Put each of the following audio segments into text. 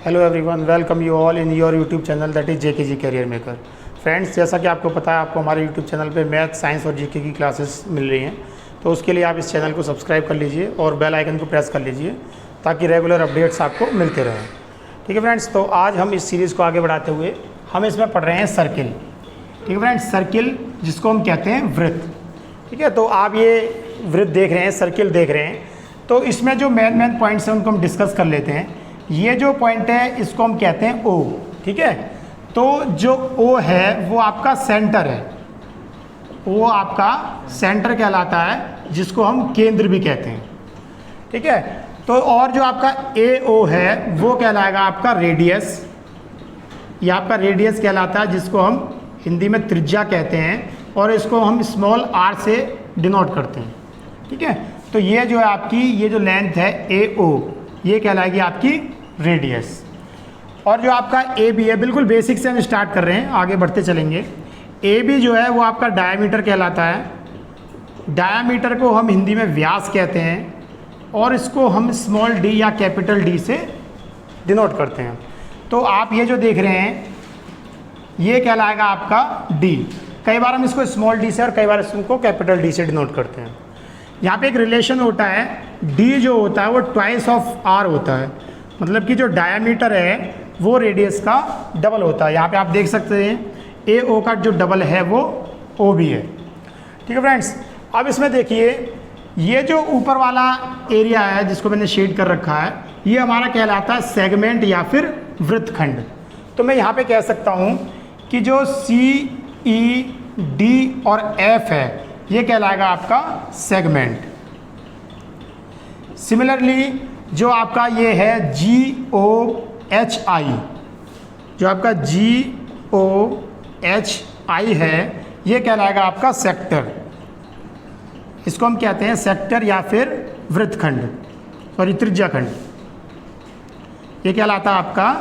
Hello everyone, welcome you all in your YouTube channel that is JKG career maker. Friends, जैसा कि आपको पता है, आपको हमारे यूट्यूब चैनल पे मैथ, साइंस और जीके की क्लासेस मिल रही हैं। तो उसके लिए आप इस चैनल को सब्सक्राइब कर लीजिए और बेल आइकन को प्रेस कर लीजिए ताकि रेगुलर अपडेट्स आपको मिलते रहें। ठीक है फ्रेंड्स, तो आज हम इस सीरीज़ को आगे बढ़ाते हुए हम इसमें पढ़ रहे हैं सर्किल। ठीक है फ्रेंड्स, सर्किल जिसको हम कहते हैं वृत्त। ठीक है, तो आप ये वृत्त देख रहे हैं, सर्किल देख रहे हैं। तो इसमें जो मेन पॉइंट्स हैं उनको हम डिस्कस कर लेते हैं। ये जो पॉइंट है इसको हम कहते हैं ओ। ठीक है, तो जो ओ है वो आपका सेंटर है, वो आपका सेंटर कहलाता है, जिसको हम केंद्र भी कहते हैं। ठीक है, तो और जो आपका ए ओ है वो कहलाएगा आपका रेडियस। ये आपका रेडियस कहलाता है, जिसको हम हिंदी में त्रिज्या कहते हैं, और इसको हम स्मॉल आर से डिनोट करते हैं। ठीक है, तो ये जो है आपकी ये जो लेंथ है ए ओ, ये कहलाएगी आपकी रेडियस। और जो आपका ए बी है, बिल्कुल बेसिक से हम स्टार्ट कर रहे हैं, आगे बढ़ते चलेंगे। ए बी जो है वो आपका डायामीटर कहलाता है। डायामीटर को हम हिंदी में व्यास कहते हैं, और इसको हम स्मॉल डी या कैपिटल डी से डिनोट करते हैं। तो आप ये जो देख रहे हैं ये कहलाएगा आपका डी। कई बार हम इसको स्मॉल डी से और कई बार इसको कैपिटल डी से डिनोट करते हैं। यहाँ पे एक रिलेशन होता है, डी जो होता है वो ट्वाइस ऑफ आर होता है, मतलब कि जो डायामीटर है वो रेडियस का डबल होता है। यहाँ पे आप देख सकते हैं ए ओ का जो डबल है वो ओ भी है। ठीक है फ्रेंड्स, अब इसमें देखिए ये जो ऊपर वाला एरिया है जिसको मैंने शेड कर रखा है, ये हमारा कहलाता है सेगमेंट या फिर वृत्तखंड। तो मैं यहाँ पे कह सकता हूँ कि जो सी ई डी और एफ है ये कहलाएगा आपका सेगमेंट। सिमिलरली जो आपका ये है जी ओ एच आई, जो आपका जी ओ एच आई है ये कहलाएगा आपका सेक्टर। इसको हम कहते हैं सेक्टर या फिर वृत्तखंड, सॉरी त्रिज्याखंड। ये कहलाता है आपका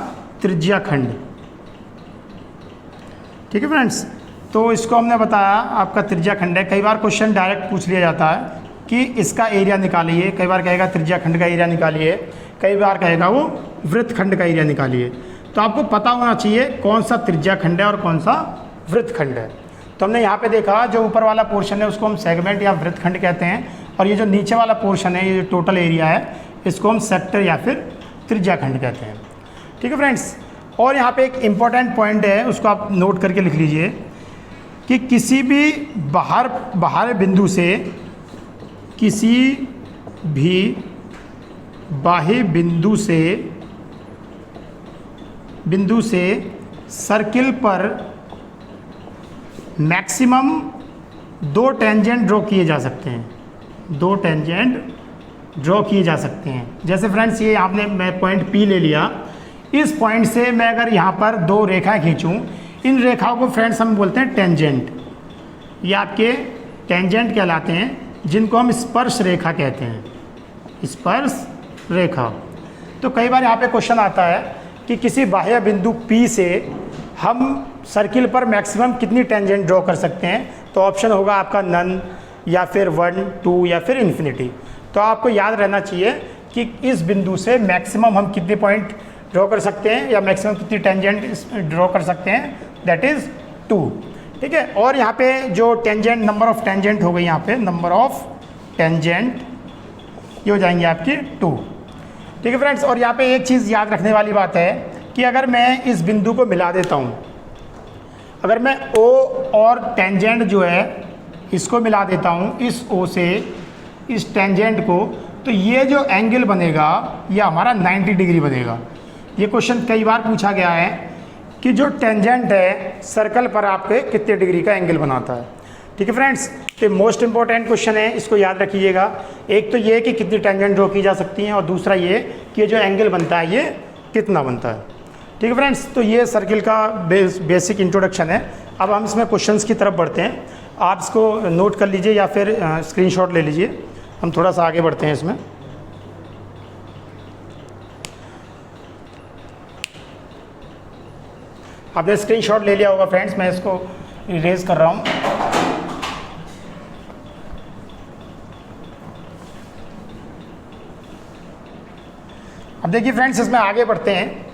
त्रिज्याखंड। ठीक है फ्रेंड्स, तो इसको हमने बताया आपका त्रिज्याखंड है। कई बार क्वेश्चन डायरेक्ट पूछ लिया जाता है कि इसका एरिया निकालिए, कई बार कहेगा त्रिज्याखंड का एरिया निकालिए, कई बार कहेगा वो वृत्तखंड का एरिया निकालिए। तो आपको पता होना चाहिए कौन सा त्रिज्याखंड है और कौन सा वृत्तखंड है। तो हमने यहाँ पे देखा जो ऊपर वाला पोर्शन है उसको हम सेगमेंट या वृत्तखंड कहते हैं, और ये जो नीचे वाला पोर्शन है, ये जो टोटल एरिया है, इसको हम सेक्टर या फिर त्रिज्याखंड कहते हैं। ठीक है फ्रेंड्स, और यहाँ पे एक इम्पॉर्टेंट पॉइंट है, उसको आप नोट करके लिख लीजिए कि किसी भी बाहर बिंदु से, किसी भी बाह्य बिंदु से सर्किल पर मैक्सिमम 2 टेंजेंट ड्रॉ किए जा सकते हैं। 2 टेंजेंट ड्रॉ किए जा सकते हैं। जैसे फ्रेंड्स ये आपने मैं पॉइंट पी ले लिया, इस पॉइंट से मैं अगर यहाँ पर 2 रेखाएं खींचूँ, इन रेखाओं को फ्रेंड्स हम बोलते हैं टेंजेंट। ये आपके टेंजेंट कहलाते हैं, जिनको हम स्पर्श रेखा कहते हैं, स्पर्श रेखा। तो कई बार यहाँ पे क्वेश्चन आता है कि किसी बाह्य बिंदु P से हम सर्किल पर मैक्सिमम कितनी टेंजेंट ड्रॉ कर सकते हैं। तो ऑप्शन होगा आपका नन, या फिर 1, 2 या फिर इन्फिनिटी। तो आपको याद रहना चाहिए कि इस बिंदु से मैक्सिमम हम कितने पॉइंट ड्रॉ कर सकते हैं या मैक्सिमम कितनी टेंजेंट ड्रॉ कर सकते हैं, दैट इज़ 2। ठीक है, और यहाँ पे जो टेंजेंट, नंबर ऑफ टेंजेंट हो गई, यहाँ पे नंबर ऑफ टेंजेंट ये हो जाएंगे आपकी 2। ठीक है फ्रेंड्स, और यहाँ पे एक चीज़ याद रखने वाली बात है कि अगर मैं इस बिंदु को मिला देता हूँ, अगर मैं O और टेंजेंट जो है इसको मिला देता हूँ, इस O से इस टेंजेंट को, तो ये जो एंगल बनेगा ये हमारा 90 डिग्री बनेगा। ये क्वेश्चन कई बार पूछा गया है कि जो टेंजेंट है सर्कल पर आपके कितने डिग्री का एंगल बनाता है। ठीक है फ्रेंड्स, तो मोस्ट इंपॉर्टेंट क्वेश्चन है, इसको याद रखिएगा। एक तो ये कि कितनी टेंजेंट ड्रॉ की जा सकती हैं, और दूसरा ये कि जो एंगल बनता है ये कितना बनता है। ठीक है फ्रेंड्स, तो ये सर्किल का बेसिक इंट्रोडक्शन है। अब हम इसमें क्वेश्चंस की तरफ बढ़ते हैं। आप इसको नोट कर लीजिए या फिर स्क्रीनशॉट ले लीजिए। हम थोड़ा सा आगे बढ़ते हैं इसमें। आपने स्क्रीनशॉट ले लिया होगा फ्रेंड्स, मैं इसको इरेज कर रहा हूँ। अब देखिए फ्रेंड्स, इसमें आगे बढ़ते हैं।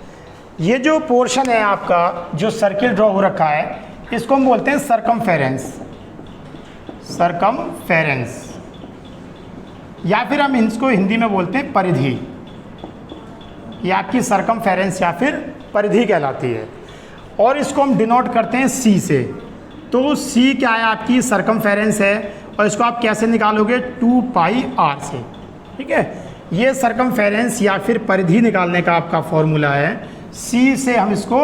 ये जो पोर्शन है आपका, जो सर्किल ड्रॉ हो रखा है, इसको हम बोलते हैं सरकमफेरेंस, सरकमफेरेंस, या फिर हम इसको हिंदी में बोलते हैं परिधि। ये आपकी सरकमफेरेंस या फिर परिधि कहलाती है, और इसको हम डिनोट करते हैं सी से। तो सी क्या है, आपकी सरकमफेरेंस है, और इसको आप कैसे निकालोगे, 2 पाई आर से। ठीक है, ये सरकमफेरेंस या फिर परिधि निकालने का आपका फॉर्मूला है, सी से हम इसको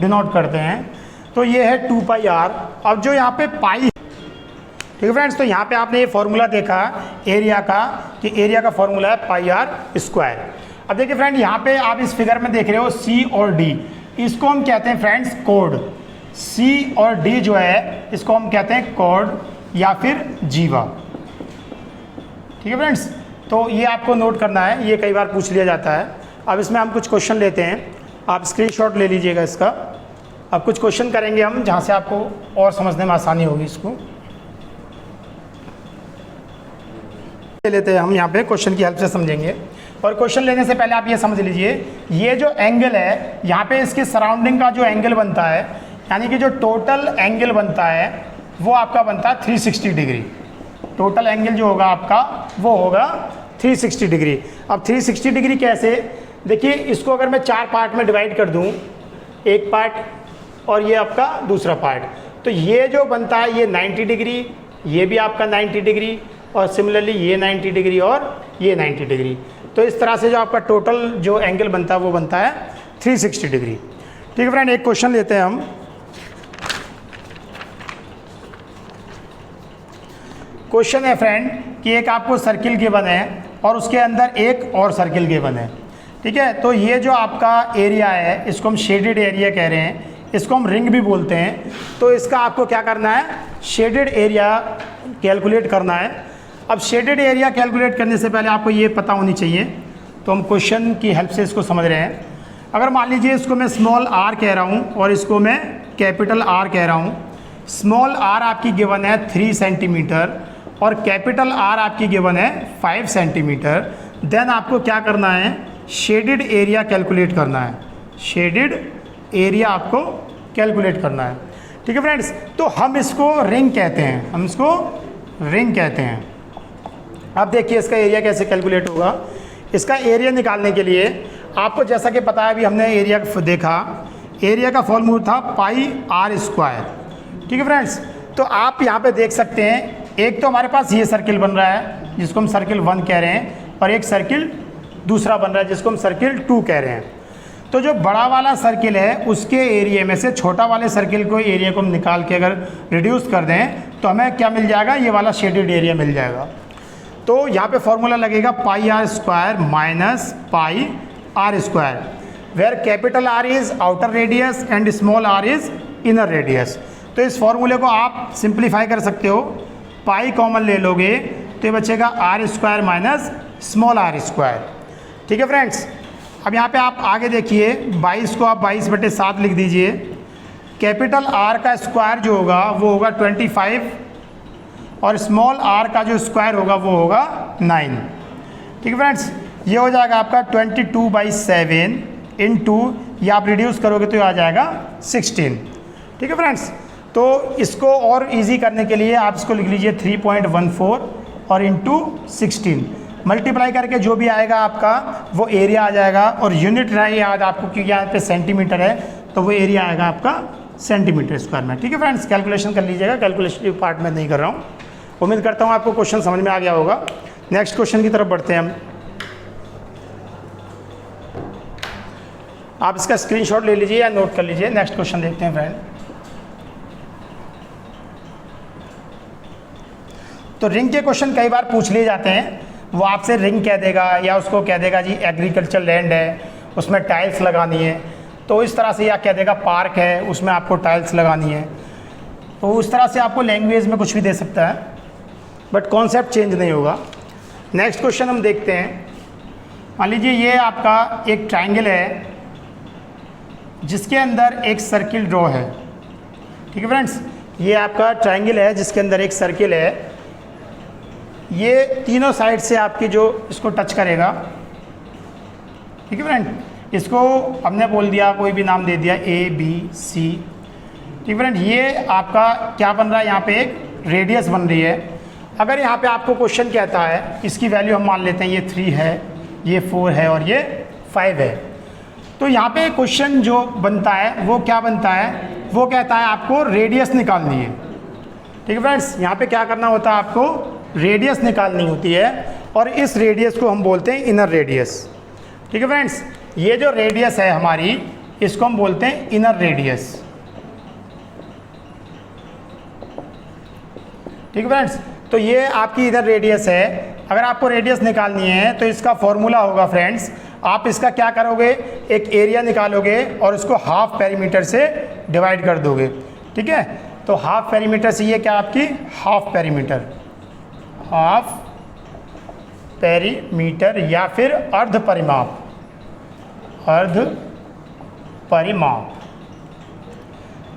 डिनोट करते हैं। तो ये है 2 पाई आर। अब जो यहाँ पे पाई, ठीक है फ्रेंड्स, तो यहाँ पे आपने ये फॉर्मूला देखा एरिया का, कि एरिया का फॉर्मूला है पाई आर स्क्वायर। अब देखिए फ्रेंड, यहाँ पे आप इस फिगर में देख रहे हो सी और डी, इसको हम कहते हैं फ्रेंड्स कोड। सी और डी जो है इसको हम कहते हैं कोड या फिर जीवा। ठीक है फ्रेंड्स, तो ये आपको नोट करना है, ये कई बार पूछ लिया जाता है। अब इसमें हम कुछ क्वेश्चन लेते हैं, आप स्क्रीनशॉट ले लीजिएगा इसका। अब कुछ क्वेश्चन करेंगे हम जहाँ से आपको और समझने में आसानी होगी। इसको ले लेते हैं हम, यहाँ पे क्वेश्चन की हेल्प से समझेंगे। और क्वेश्चन लेने से पहले आप ये समझ लीजिए, ये जो एंगल है यहाँ पे, इसके सराउंडिंग का जो एंगल बनता है, यानी कि जो टोटल एंगल बनता है वो आपका बनता है 360 डिग्री। टोटल एंगल जो होगा आपका वो होगा 360 डिग्री। अब 360 डिग्री कैसे, देखिए इसको अगर मैं 4 पार्ट में डिवाइड कर दूं, एक पार्ट और ये आपका दूसरा पार्ट, तो ये जो बनता है ये 90 डिग्री, ये भी आपका 90 डिग्री, और सिमिलरली ये 90 डिग्री और ये 90 डिग्री। तो इस तरह से जो आपका टोटल जो एंगल बनता है वो बनता है 360 डिग्री। ठीक है फ्रेंड, एक क्वेश्चन लेते हैं हम। क्वेश्चन है फ्रेंड कि एक आपको सर्किल गिवन है और उसके अंदर एक और सर्किल गिवन है। ठीक है, तो ये जो आपका एरिया है इसको हम शेडेड एरिया कह रहे हैं, इसको हम रिंग भी बोलते हैं। तो इसका आपको क्या करना है, शेडेड एरिया कैलकुलेट करना है। अब शेडेड एरिया कैलकुलेट करने से पहले आपको ये पता होनी चाहिए, तो हम क्वेश्चन की हेल्प से इसको समझ रहे हैं। अगर मान लीजिए इसको मैं स्मॉल आर कह रहा हूँ और इसको मैं कैपिटल आर कह रहा हूँ। स्मॉल आर आपकी गिवन है 3 सेंटीमीटर और कैपिटल आर आपकी गिवन है 5 सेंटीमीटर। देन आपको क्या करना है, शेडेड एरिया कैलकुलेट करना है। शेडेड एरिया आपको कैलकुलेट करना है। ठीक है फ्रेंड्स, तो हम इसको रिंग कहते हैं, हम इसको रिंग कहते हैं। अब देखिए इसका एरिया कैसे कैलकुलेट होगा। इसका एरिया निकालने के लिए आपको जैसा कि पता है, अभी हमने एरिया देखा, एरिया का फॉर्मूला था पाई आर स्क्वायर। ठीक है फ्रेंड्स, तो आप यहाँ पे देख सकते हैं, एक तो हमारे पास ये सर्किल बन रहा है जिसको हम सर्किल 1 कह रहे हैं, और एक सर्किल दूसरा बन रहा है जिसको हम सर्किल 2 कह रहे हैं। तो जो बड़ा वाला सर्किल है उसके एरिया में से छोटा वाले सर्किल को एरिया को हम निकाल के अगर रिड्यूस कर दें तो हमें क्या मिल जाएगा, ये वाला शेडेड एरिया मिल जाएगा। तो यहाँ पे फॉर्मूला लगेगा pi r square minus pi r square, where capital R is outer radius and small r is inner radius. तो इस फॉर्मूले को आप सिंप्लीफाई कर सकते हो, पाई कॉमन ले लोगे तो ये बचेगा R square minus small R square. ठीक है फ्रेंड्स, अब यहाँ पे आप आगे देखिए, 22 को आप 22/7 लिख दीजिए। कैपिटल आर का स्क्वायर जो होगा वो होगा 25 और स्मॉल आर का जो स्क्वायर होगा वो होगा 9। ठीक है फ्रेंड्स, ये हो जाएगा आपका 22/7 इंटू, या आप रिड्यूस करोगे तो ये आ जाएगा 16। ठीक है फ्रेंड्स, तो इसको और इजी करने के लिए आप इसको लिख लीजिए 3.14 और इंटू 16 मल्टीप्लाई करके जो भी आएगा आपका वो एरिया आ जाएगा। और यूनिट रहे याद आपको, क्योंकि यहाँ पे सेंटीमीटर है तो वो एरिया आएगा आपका सेंटीमीटर स्क्वायर में। ठीक है फ्रेंड्स, कैलकुलेशन कर लीजिएगा, कैलकुलेशन पार्ट में नहीं कर रहा हूँ। उम्मीद करता हूँ आपको क्वेश्चन समझ में आ गया होगा। नेक्स्ट क्वेश्चन की तरफ बढ़ते हैं हम। आप इसका स्क्रीनशॉट ले लीजिए या नोट कर लीजिए। नेक्स्ट क्वेश्चन देखते हैं फ्रेंड। तो रिंग के क्वेश्चन कई बार पूछ लिए जाते हैं, वो आपसे रिंग कह देगा या उसको कह देगा जी एग्रीकल्चर लैंड है उसमें टाइल्स लगानी है, तो इस तरह से, या कह देगा पार्क है उसमें आपको टाइल्स लगानी है। तो उस तरह से आपको लैंग्वेज में कुछ भी दे सकता है, बट कॉन्सेप्ट चेंज नहीं होगा। नेक्स्ट क्वेश्चन हम देखते हैं। मान लीजिए ये आपका एक ट्राइंगल है जिसके अंदर एक सर्किल ड्रॉ है। ठीक है फ्रेंड्स, ये आपका ट्राइंगल है जिसके अंदर एक सर्किल है। ये तीनों साइड से आपकी जो इसको टच करेगा। ठीक है फ्रेंड, इसको हमने बोल दिया, कोई भी नाम दे दिया ABC। ठीक फ्रेंड, ये आपका क्या बन रहा है, यहाँ पे एक रेडियस बन रही है। अगर यहाँ पे आपको क्वेश्चन कहता है, इसकी वैल्यू हम मान लेते हैं ये 3 है, ये 4 है और ये 5 है, तो यहाँ पे क्वेश्चन जो बनता है वो क्या बनता है, वो कहता है आपको रेडियस निकालनी है। ठीक है फ्रेंड्स, यहाँ पे क्या करना होता है, आपको रेडियस निकालनी होती है और इस रेडियस को हम बोलते हैं इनर रेडियस। ठीक है फ्रेंड्स, ये जो रेडियस है हमारी, इसको हम बोलते हैं इनर रेडियस। ठीक है फ्रेंड्स, तो ये आपकी इधर रेडियस है। अगर आपको रेडियस निकालनी है तो इसका फॉर्मूला होगा फ्रेंड्स, आप इसका क्या करोगे, एक एरिया निकालोगे और उसको हाफ पेरीमीटर से डिवाइड कर दोगे। ठीक है, तो हाफ पेरीमीटर से ये क्या आपकी हाफ पेरीमीटर या फिर अर्ध परिमाप।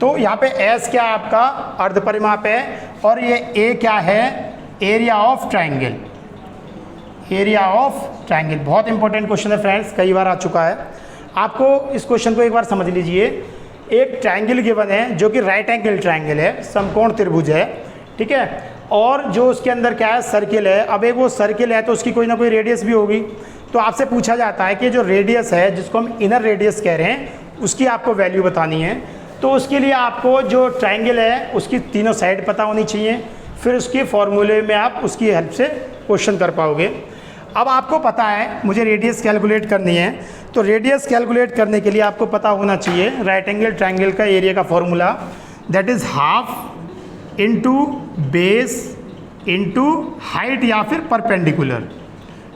तो यहाँ पे एस क्या आपका अर्ध परिमाप है और ये ए क्या है, एरिया ऑफ ट्राइंगल। बहुत इंपॉर्टेंट क्वेश्चन है फ्रेंड्स, कई बार आ चुका है। आपको इस क्वेश्चन को एक बार समझ लीजिए। एक ट्राइंगल गिवन है जो कि राइट एंगल ट्राइंगल है, समकोण त्रिभुज है। ठीक है, और जो उसके अंदर क्या है, सर्किल है। अब एक वो सर्किल है तो उसकी कोई ना कोई रेडियस भी होगी। तो आपसे पूछा जाता है कि जो रेडियस है, जिसको हम इनर रेडियस कह रहे हैं, उसकी आपको वैल्यू बतानी है। तो उसके लिए आपको जो ट्राइंगल है उसकी तीनों साइड पता होनी चाहिए, फिर उसके फॉर्मूले में आप उसकी हेल्प से क्वेश्चन कर पाओगे। अब आपको पता है मुझे रेडियस कैलकुलेट करनी है, तो रेडियस कैलकुलेट करने के लिए आपको पता होना चाहिए राइट एंगल ट्राइंगल का एरिया का formula, that is half into base into height या फिर परपेंडिकुलर।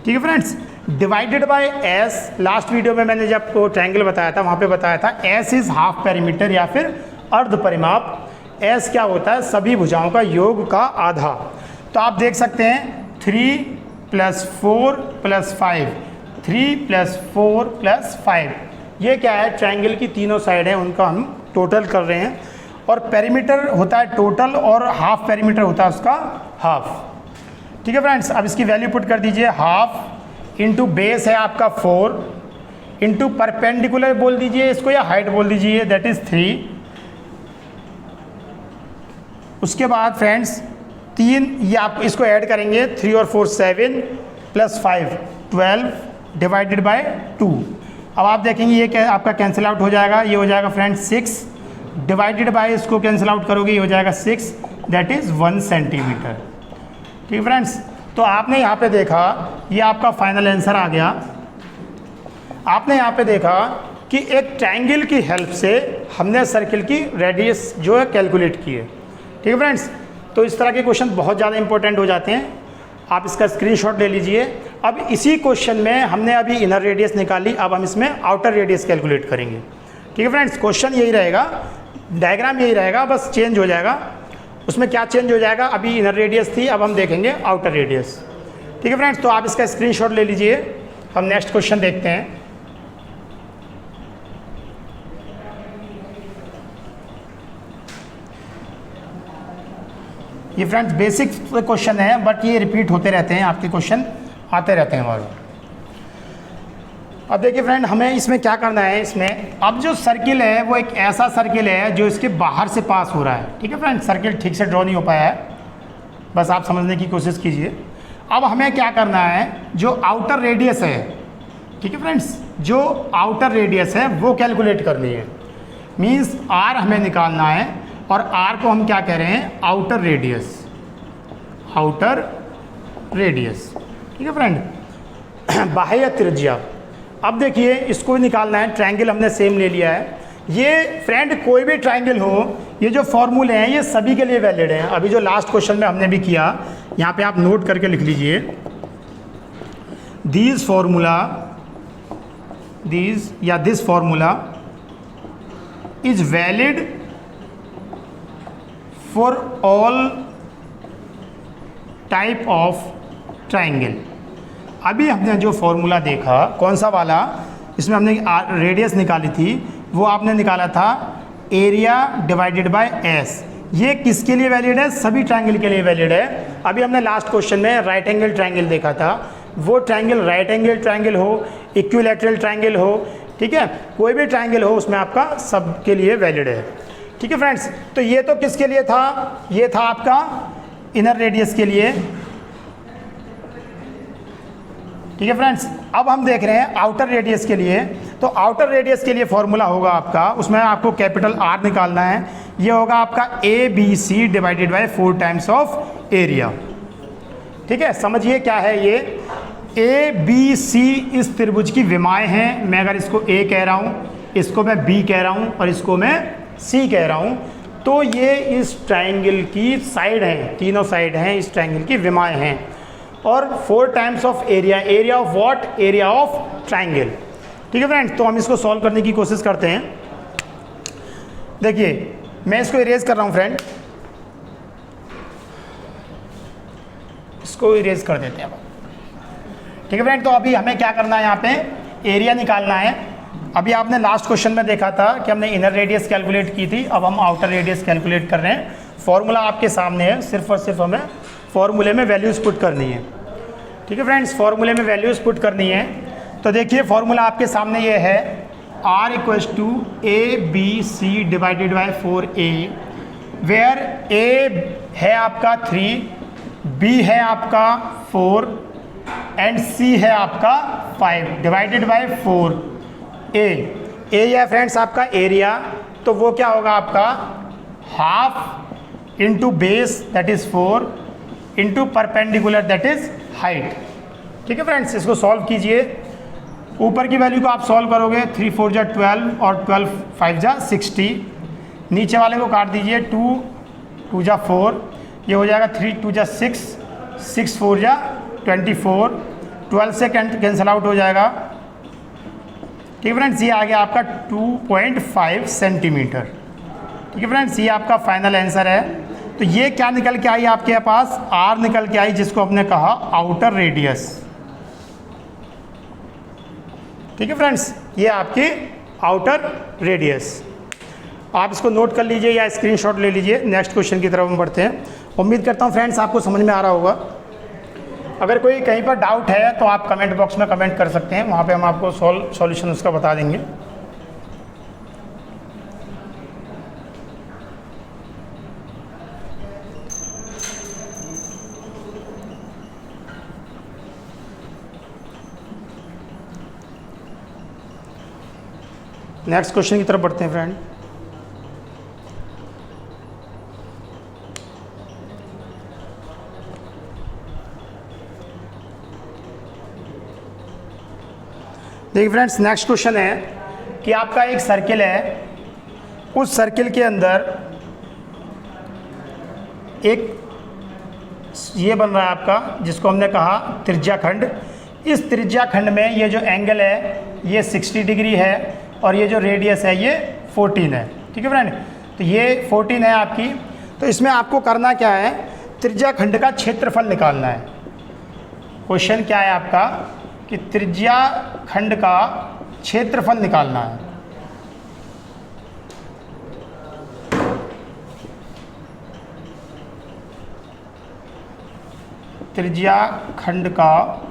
ठीक है friends, divided by S. Last video में मैंने जब आपको ट्राइंगल बताया था, वहाँ पे बताया था एस इज़ हाफ पेरीमीटर या फिर अर्ध परिमाप। एस क्या होता है, सभी भुजाओं का योग का आधा। तो आप देख सकते हैं 3 + 4 + 5, 3 + 4 + 5, ये क्या है, ट्राइंगल की तीनों साइड हैं, उनका हम टोटल कर रहे हैं। और पेरीमीटर होता है टोटल और हाफ पेरीमीटर होता है उसका हाफ। ठीक है फ्रेंड्स, अब इसकी वैल्यू पुट कर दीजिए, हाफ इंटू बेस है आपका 4 इंटू परपेंडिकुलर बोल दीजिए इसको या हाइट बोल दीजिए, दैट इज़ 3। उसके बाद फ्रेंड्स 3, ये आप इसको ऐड करेंगे, 3 और 4 7 + 5 12 डिवाइडेड बाय 2। अब आप देखेंगे ये क्या आपका कैंसिल आउट हो जाएगा, ये हो जाएगा फ्रेंड्स 6 डिवाइडेड बाय, इसको कैंसिल आउट करोगे, ये हो जाएगा 6, दैट इज़ 1 सेंटीमीटर। ठीक है फ्रेंड्स, तो आपने यहाँ पे देखा, ये आपका फाइनल आंसर आ गया। आपने यहाँ पे देखा कि एक ट्रायंगल की हेल्प से हमने सर्किल की रेडियस जो है कैलकुलेट की है। ठीक है फ्रेंड्स, तो इस तरह के क्वेश्चन बहुत ज़्यादा इंपॉर्टेंट हो जाते हैं, आप इसका स्क्रीनशॉट ले लीजिए। अब इसी क्वेश्चन में हमने अभी इनर रेडियस निकाली, अब हम इसमें आउटर रेडियस कैलकुलेट करेंगे। ठीक है फ्रेंड्स, क्वेश्चन यही रहेगा, डायग्राम यही रहेगा, बस चेंज हो जाएगा। उसमें क्या चेंज हो जाएगा, अभी इनर रेडियस थी, अब हम देखेंगे आउटर रेडियस। ठीक है फ्रेंड्स, तो आप इसका स्क्रीनशॉट ले लीजिए, हम नेक्स्ट क्वेश्चन देखते हैं। ये फ्रेंड्स बेसिक क्वेश्चन है, बट ये रिपीट होते रहते हैं, आपके क्वेश्चन आते रहते हैं हमारे। अब देखिए फ्रेंड, हमें इसमें क्या करना है, इसमें अब जो सर्किल है वो एक ऐसा सर्किल है जो इसके बाहर से पास हो रहा है। ठीक है फ्रेंड, सर्किल ठीक से ड्रॉ नहीं हो पाया है, बस आप समझने की कोशिश कीजिए। अब हमें क्या करना है, जो आउटर रेडियस है, ठीक है फ्रेंड्स, जो आउटर रेडियस है वो कैलकुलेट करनी है। मीन्स आर हमें निकालना है, और आर को हम क्या कह रहे हैं, आउटर रेडियस, आउटर रेडियस। ठीक है फ्रेंड, बाह्य त्रिज्या। अब देखिए इसको निकालना है, ट्रायंगल हमने सेम ले लिया है। ये फ्रेंड कोई भी ट्रायंगल हो, ये जो फॉर्मूले हैं ये सभी के लिए वैलिड हैं। अभी जो लास्ट क्वेश्चन में हमने भी किया, यहाँ पे आप नोट करके लिख लीजिए, this formula is valid for all type of triangle. अभी हमने जो फॉर्मूला देखा, कौन सा वाला, इसमें हमने रेडियस निकाली थी, वो आपने निकाला था एरिया डिवाइडेड बाय एस। ये किसके लिए वैलिड है, सभी ट्रायंगल के लिए वैलिड है। अभी हमने लास्ट क्वेश्चन में राइट एंगल ट्रायंगल देखा था, वो ट्रायंगल राइट एंगल ट्रायंगल हो, इक्विलैटरल ट्रायंगल हो, ठीक है, कोई भी ट्राइंगल हो उसमें आपका सबके लिए वैलिड है। ठीक है फ्रेंड्स, तो ये तो किसके लिए था, ये था आपका इनर रेडियस के लिए। ठीक है फ्रेंड्स, अब हम देख रहे हैं आउटर रेडियस के लिए। तो आउटर रेडियस के लिए फॉर्मूला होगा आपका, उसमें आपको कैपिटल आर निकालना है। ये होगा आपका A B C divided by 4 times of area. ठीक है, समझिए क्या है ये, ए बी सी इस त्रिभुज की विमाएं हैं। मैं अगर इसको ए कह रहा हूँ, इसको मैं बी कह रहा हूँ और इसको मैं सी कह रहा हूँ, तो ये इस ट्राइंगल की साइड हैं, तीनों साइड हैं, इस ट्राइंगल की विमाएं हैं। और 4 times of area, area of what, area of triangle. ठीक है फ्रेंड्स, तो हम इसको सॉल्व करने की कोशिश करते हैं। देखिए मैं इसको इरेज कर रहा हूँ फ्रेंड, इसको इरेज कर देते हैं। ठीक है फ्रेंड, तो अभी हमें क्या करना है, यहाँ पे एरिया निकालना है। अभी आपने लास्ट क्वेश्चन में देखा था कि हमने इनर रेडियस कैलकुलेट की थी, अब हम आउटर रेडियस कैलकुलेट कर रहे हैं। फॉर्मूला आपके सामने है, सिर्फ और सिर्फ हमें फॉर्मूले में वैल्यूज़ पुट करनी है। ठीक है फ्रेंड्स, फॉर्मूले में वैल्यूज़ पुट करनी है। तो देखिए फॉर्मूला आपके सामने ये है, R equals to A B C divided by 4a, where a है आपका 3, b है आपका 4 एंड c है आपका 5 डिवाइडेड बाई 4। ए या फ्रेंड्स आपका एरिया, तो वो क्या होगा आपका half into base that is 4 into perpendicular that is height. ठीक है फ्रेंड्स, इसको सॉल्व कीजिए। ऊपर की वैल्यू को आप सॉल्व करोगे, 3 4 जा 12 और 12 5 जा 60। नीचे वाले को काट दीजिए, 2 2 जा 4, ये हो जाएगा 3 2 जा 6 6 4 जा 24, 12 से कैंसिल आउट हो जाएगा। ठीक है फ्रेंड्स, ये आ गया आपका 2.5 सेंटीमीटर। ठीक है फ्रेंड्स, ये आपका फाइनल आंसर है। तो ये क्या निकल के आई आपके पास, आर निकल के आई, जिसको हमने कहा आउटर रेडियस। ठीक है फ्रेंड्स, ये आपकी आउटर रेडियस। आप इसको नोट कर लीजिए या स्क्रीनशॉट ले लीजिए। नेक्स्ट क्वेश्चन की तरफ हम बढ़ते हैं। उम्मीद करता हूँ फ्रेंड्स आपको समझ में आ रहा होगा। अगर कोई कहीं पर डाउट है तो आप कमेंट बॉक्स में कमेंट कर सकते हैं, वहाँ पे हम आपको सॉल्यूशन उसका बता देंगे। नेक्स्ट क्वेश्चन की तरफ बढ़ते हैं फ्रेंड। देखिए फ्रेंड्स, नेक्स्ट क्वेश्चन है कि आपका एक सर्किल है, उस सर्किल के अंदर एक ये बन रहा है आपका, जिसको हमने कहा त्रिज्या खंड। इस त्रिज्या खंड में ये जो एंगल है ये 60 डिग्री है और ये जो रेडियस है ये 14 है। ठीक है फ्रेंड, तो ये 14 है आपकी। तो इसमें आपको करना क्या है, त्रिज्या खंड का क्षेत्रफल निकालना है। क्वेश्चन क्या है आपका कि त्रिज्या खंड का क्षेत्रफल निकालना है। त्रिज्या खंड का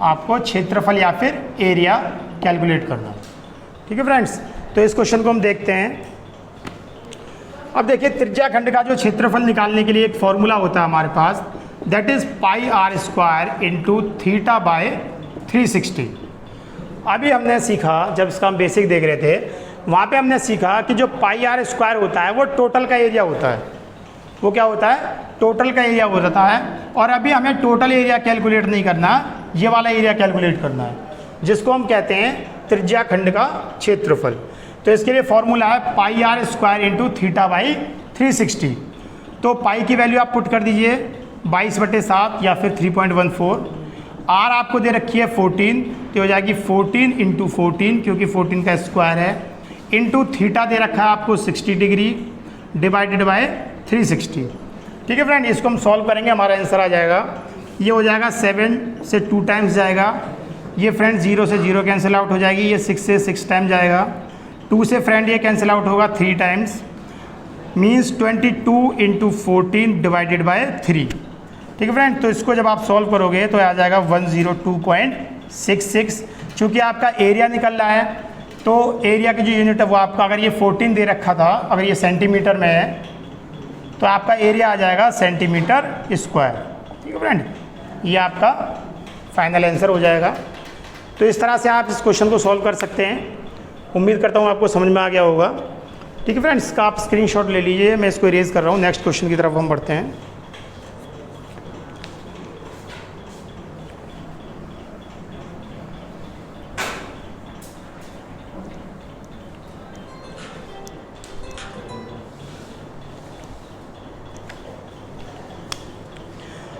आपको क्षेत्रफल या फिर एरिया कैलकुलेट करना है। ठीक है फ्रेंड्स, तो इस क्वेश्चन को हम देखते हैं। अब देखिए, त्रिज्या खंड का जो क्षेत्रफल निकालने के लिए एक फॉर्मूला होता है हमारे पास, that is pi r square into theta by 360। अभी हमने सीखा, जब इसका हम बेसिक देख रहे थे, वहाँ पे हमने सीखा कि जो पाई आर स्क्वायर होता है वो टोटल का एरिया होता है। वो क्या होता है, टोटल का एरिया हो जाता है। और अभी हमें टोटल एरिया कैलकुलेट नहीं करना, ये वाला एरिया कैलकुलेट करना है, जिसको हम कहते हैं त्रिज्या खंड का क्षेत्रफल। तो इसके लिए फॉर्मूला है pi r square into theta by 360। तो पाई की वैल्यू आप पुट कर दीजिए 22/7 या फिर 3.14। आर आपको दे रखी है 14, तो हो जाएगी 14 इंटू 14 क्योंकि 14 का स्क्वायर है, इंटू थीटा दे रखा है आपको 60 डिग्री डिवाइडेड बाय 360। ठीक है फ्रेंड, इसको हम सॉल्व करेंगे, हमारा आंसर आ जाएगा। ये हो जाएगा 7 से 2 टाइम्स जाएगा, ये फ्रेंड 0 से 0 कैंसिल आउट हो जाएगी, ये 6 से 6 टाइम जाएगा, 2 से फ्रेंड ये कैंसिल आउट होगा 3 times, means 22 into 14 divided by 3। ठीक है फ्रेंड, तो इसको जब आप सॉल्व करोगे तो आ जाएगा 102.66। चूँकि आपका एरिया निकल रहा है तो एरिया की जो यूनिट है वो आपका, अगर ये 14 दे रखा था, अगर ये सेंटीमीटर में है तो आपका एरिया आ जाएगा सेंटीमीटर स्क्वायर। ठीक है फ्रेंड, ये आपका फाइनल आंसर हो जाएगा। तो इस तरह से आप इस क्वेश्चन को सॉल्व कर सकते हैं। उम्मीद करता हूँ आपको समझ में आ गया होगा। ठीक है फ्रेंड्स, इसका आप स्क्रीनशॉट ले लीजिए, मैं इसको इरेज कर रहा हूँ। नेक्स्ट क्वेश्चन की तरफ हम बढ़ते हैं।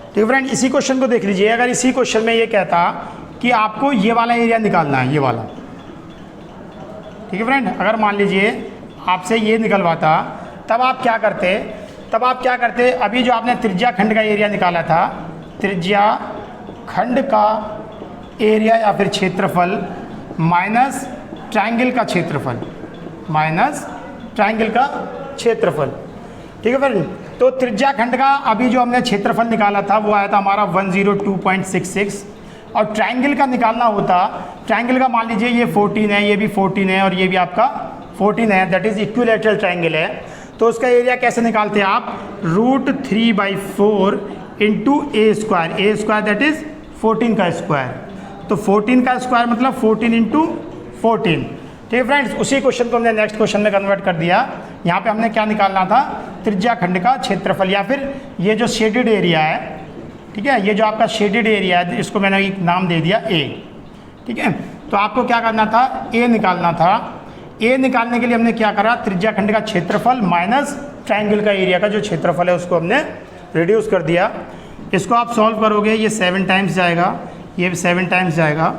ठीक है फ्रेंड, इसी क्वेश्चन को देख लीजिए। अगर इसी क्वेश्चन में ये कहता कि आपको ये वाला एरिया निकालना है, ये वाला, ठीक है फ्रेंड, अगर मान लीजिए आपसे ये निकलवाता, तब आप क्या करते, अभी जो आपने त्रिज्या खंड का एरिया निकाला था, त्रिज्या खंड का एरिया या फिर क्षेत्रफल माइनस ट्रायंगल का क्षेत्रफल, ठीक है फ्रेंड। तो त्रिज्या खंड का अभी जो हमने क्षेत्रफल निकाला था वो आया था हमारा 102.66, और ट्रायंगल का निकालना होता, ट्रायंगल का मान लीजिए ये 14 है, ये भी 14 है और ये भी आपका 14 है, दैट इज इक्विलैटरल ट्रायंगल है। तो उसका एरिया कैसे निकालते हैं आप, √3/4 into A square that is 14 का स्क्वायर। तो 14 का स्क्वायर मतलब 14 इंटू 14। ठीक है फ्रेंड्स, उसी क्वेश्चन को हमने नेक्स्ट क्वेश्चन में कन्वर्ट कर दिया। यहाँ पे हमने क्या निकालना था, त्रिज्या खंड का क्षेत्रफल, या फिर ये जो शेडेड एरिया है, ठीक है, ये जो आपका शेडेड एरिया है, इसको मैंने एक नाम दे दिया ए। ठीक है, तो आपको क्या करना था, ए निकालना था। ए निकालने के लिए हमने क्या करा, त्रिज्या खंड का क्षेत्रफल माइनस ट्रायंगल का एरिया का जो क्षेत्रफल है उसको हमने रिड्यूस कर दिया। इसको आप सॉल्व करोगे, ये 7 टाइम्स जाएगा, ये भी 7 टाइम्स जाएगा,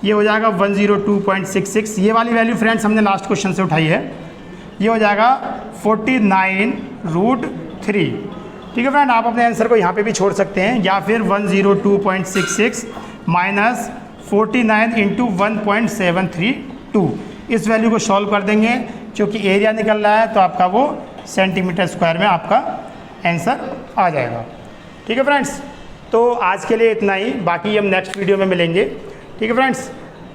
ये हो जाएगा 102.66। ये वाली वैल्यू फ्रेंड्स हमने लास्ट क्वेश्चन से उठाई है, ये हो जाएगा 49√3। ठीक है फ्रेंड, आप अपने आंसर को यहाँ पे भी छोड़ सकते हैं, या फिर 102.66 माइनस 49 इंटू 1.732, इस वैल्यू को सॉल्व कर देंगे। क्योंकि एरिया निकल रहा है तो आपका वो सेंटीमीटर स्क्वायर में आपका आंसर आ जाएगा। ठीक है फ्रेंड्स, तो आज के लिए इतना ही, बाकी हम नेक्स्ट वीडियो में मिलेंगे। ठीक है फ्रेंड्स,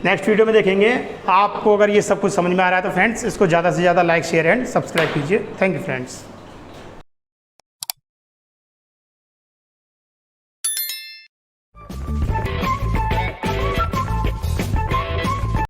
नेक्स्ट वीडियो में देखेंगे। आपको अगर ये सब कुछ समझ में आ रहा है तो फ्रेंड्स इसको ज़्यादा से ज़्यादा लाइक, शेयर एंड सब्सक्राइब कीजिए। Thank you friends.